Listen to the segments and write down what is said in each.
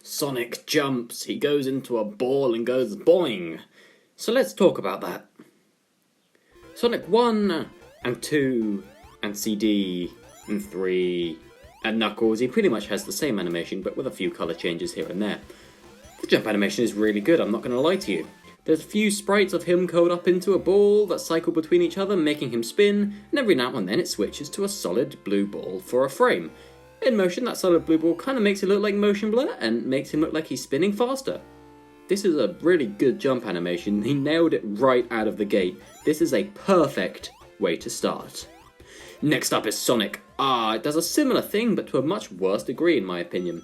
Sonic jumps, he goes into a ball and goes boing. So let's talk about that. Sonic 1 and 2 and CD and 3 and Knuckles, he pretty much has the same animation but with a few colour changes here and there. The jump animation is really good, I'm not going to lie to you. There's a few sprites of him curled up into a ball that cycle between each other, making him spin, and every now and then it switches to a solid blue ball for a frame. In motion, that solid blue ball kind of makes it look like motion blur, and makes him look like he's spinning faster. This is a really good jump animation, he nailed it right out of the gate. This is a perfect way to start. Next up is Sonic. It does a similar thing, but to a much worse degree in my opinion.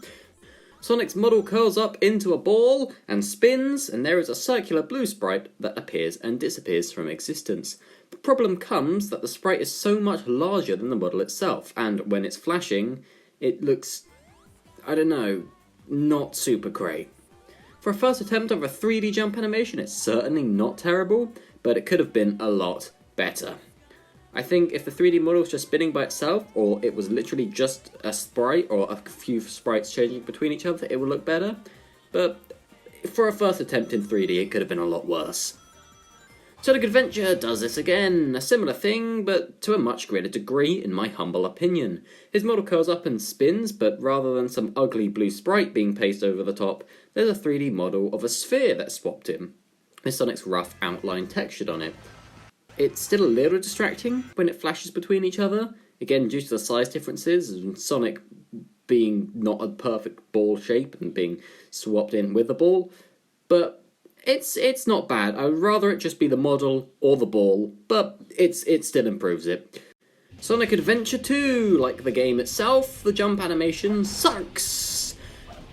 Sonic's model curls up into a ball and spins, and there is a circular blue sprite that appears and disappears from existence. The problem comes that the sprite is so much larger than the model itself, and when it's flashing, it looks, I don't know, not super great. For a first attempt of a 3D jump animation, it's certainly not terrible, but it could have been a lot better. I think if the 3D model was just spinning by itself, or it was literally just a sprite, or a few sprites changing between each other, it would look better. But for a first attempt in 3D, it could have been a lot worse. Sonic Adventure does this again, a similar thing, but to a much greater degree, in my humble opinion. His model curls up and spins, but rather than some ugly blue sprite being pasted over the top, there's a 3D model of a sphere that's swapped in, with Sonic's rough outline textured on it. It's still a little distracting when it flashes between each other, again due to the size differences, and Sonic being not a perfect ball shape and being swapped in with the ball, but it's not bad. I would rather it just be the model or the ball, but it still improves it. Sonic Adventure 2, like the game itself, the jump animation sucks!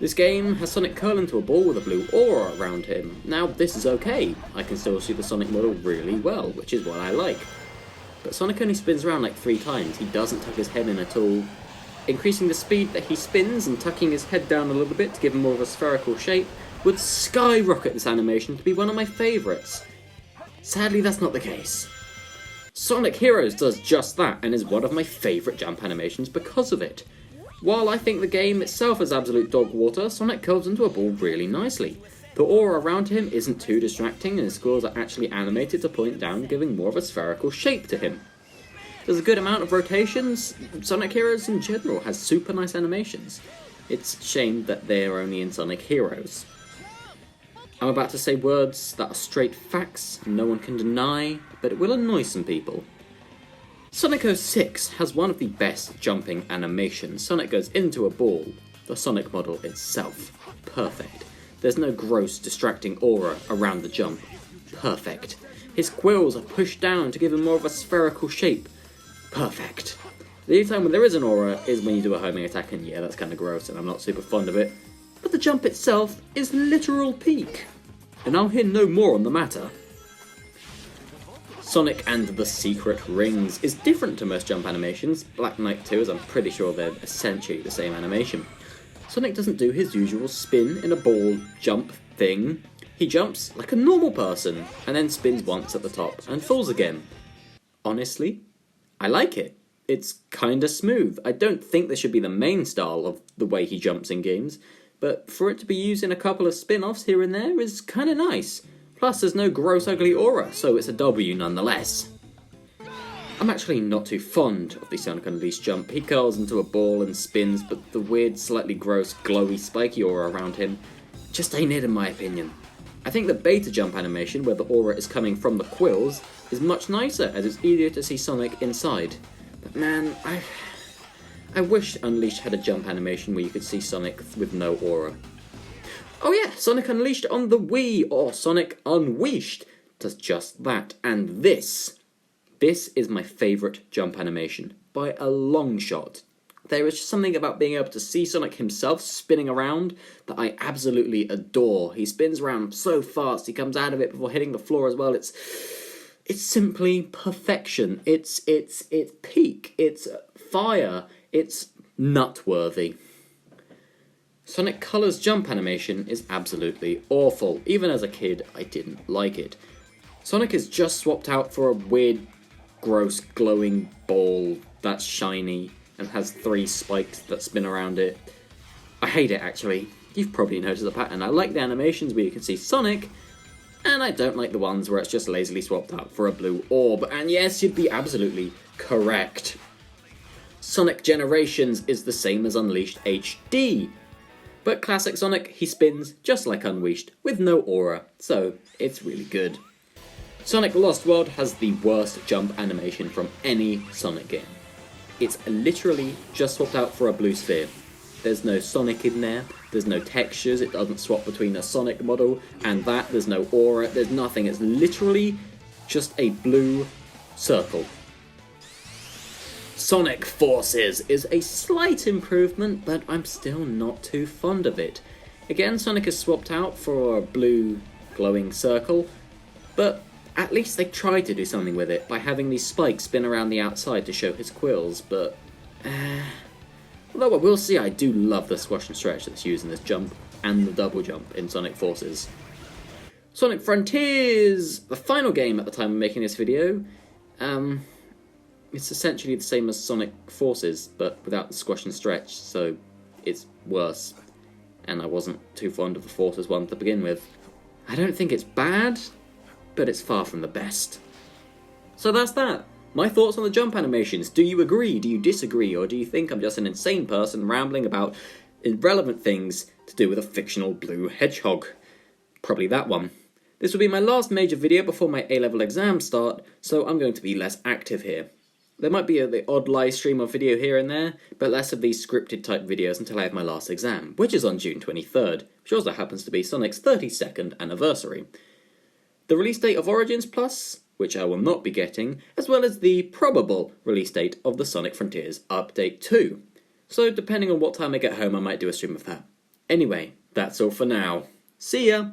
This game has Sonic curl into a ball with a blue aura around him. Now, this is okay. I can still see the Sonic model really well, which is what I like. But Sonic only spins around like 3 times. He doesn't tuck his head in at all. Increasing the speed that he spins and tucking his head down a little bit to give him more of a spherical shape would skyrocket this animation to be one of my favourites. Sadly, that's not the case. Sonic Heroes does just that and is one of my favourite jump animations because of it. While I think the game itself is absolute dog water, Sonic curls into a ball really nicely. The aura around him isn't too distracting and his claws are actually animated to point down, giving more of a spherical shape to him. There's a good amount of rotations. Sonic Heroes in general has super nice animations. It's a shame that they're only in Sonic Heroes. I'm about to say words that are straight facts, no one can deny, but it will annoy some people. Sonic 06 has one of the best jumping animations. Sonic goes into a ball, the Sonic model itself. Perfect. There's no gross, distracting aura around the jump. Perfect. His quills are pushed down to give him more of a spherical shape. Perfect. The only time when there is an aura is when you do a homing attack, and yeah, that's kind of gross and I'm not super fond of it. But the jump itself is literal peak. And I'll hear no more on the matter. Sonic and the Secret Rings is different to most jump animations. Black Knight 2, as I'm pretty sure they're essentially the same animation. Sonic doesn't do his usual spin in a ball jump thing. He jumps like a normal person, and then spins once at the top, and falls again. Honestly, I like it. It's kinda smooth. I don't think this should be the main style of the way he jumps in games, but for it to be used in a couple of spin-offs here and there is kinda nice. Plus, there's no gross ugly aura, so it's a W nonetheless. I'm actually not too fond of the Sonic Unleashed jump. He curls into a ball and spins, but the weird, slightly gross, glowy, spiky aura around him just ain't it in my opinion. I think the beta jump animation, where the aura is coming from the quills, is much nicer, as it's easier to see Sonic inside. But man, I wish Unleashed had a jump animation where you could see Sonic with no aura. Oh yeah, Sonic Unleashed on the Wii, or Sonic Unleashed, does just that, and this is my favourite jump animation, by a long shot. There is just something about being able to see Sonic himself spinning around that I absolutely adore. He spins around so fast, he comes out of it before hitting the floor as well. It's simply perfection. It's peak, it's fire, it's nut-worthy. Sonic Colors jump animation is absolutely awful. Even as a kid, I didn't like it. Sonic is just swapped out for a weird, gross, glowing ball that's shiny and has 3 spikes that spin around it. I hate it, actually. You've probably noticed the pattern. I like the animations where you can see Sonic, and I don't like the ones where it's just lazily swapped out for a blue orb. And yes, you'd be absolutely correct. Sonic Generations is the same as Unleashed HD. But Classic Sonic, he spins just like Unleashed, with no aura, so it's really good. Sonic Lost World has the worst jump animation from any Sonic game. It's literally just swapped out for a blue sphere. There's no Sonic in there, there's no textures, it doesn't swap between a Sonic model and that, there's no aura, there's nothing, it's literally just a blue circle. Sonic Forces is a slight improvement, but I'm still not too fond of it. Again, Sonic is swapped out for a blue glowing circle, but at least they tried to do something with it by having these spikes spin around the outside to show his quills, but although I will say I do love the squash and stretch that's used in this jump, and the double jump in Sonic Forces. Sonic Frontiers, the final game at the time of making this video, it's essentially the same as Sonic Forces, but without the squash and stretch, so it's worse. And I wasn't too fond of the Forces one to begin with. I don't think it's bad, but it's far from the best. So that's that. My thoughts on the jump animations. Do you agree? Do you disagree? Or do you think I'm just an insane person rambling about irrelevant things to do with a fictional blue hedgehog? Probably that one. This will be my last major video before my A-level exams start, so I'm going to be less active here. There might be the odd live stream or video here and there, but less of these scripted type videos until I have my last exam, which is on June 23rd, which also happens to be Sonic's 32nd anniversary. The release date of Origins Plus, which I will not be getting, as well as the probable release date of the Sonic Frontiers Update 2. So depending on what time I get home, I might do a stream of that. Anyway, that's all for now. See ya!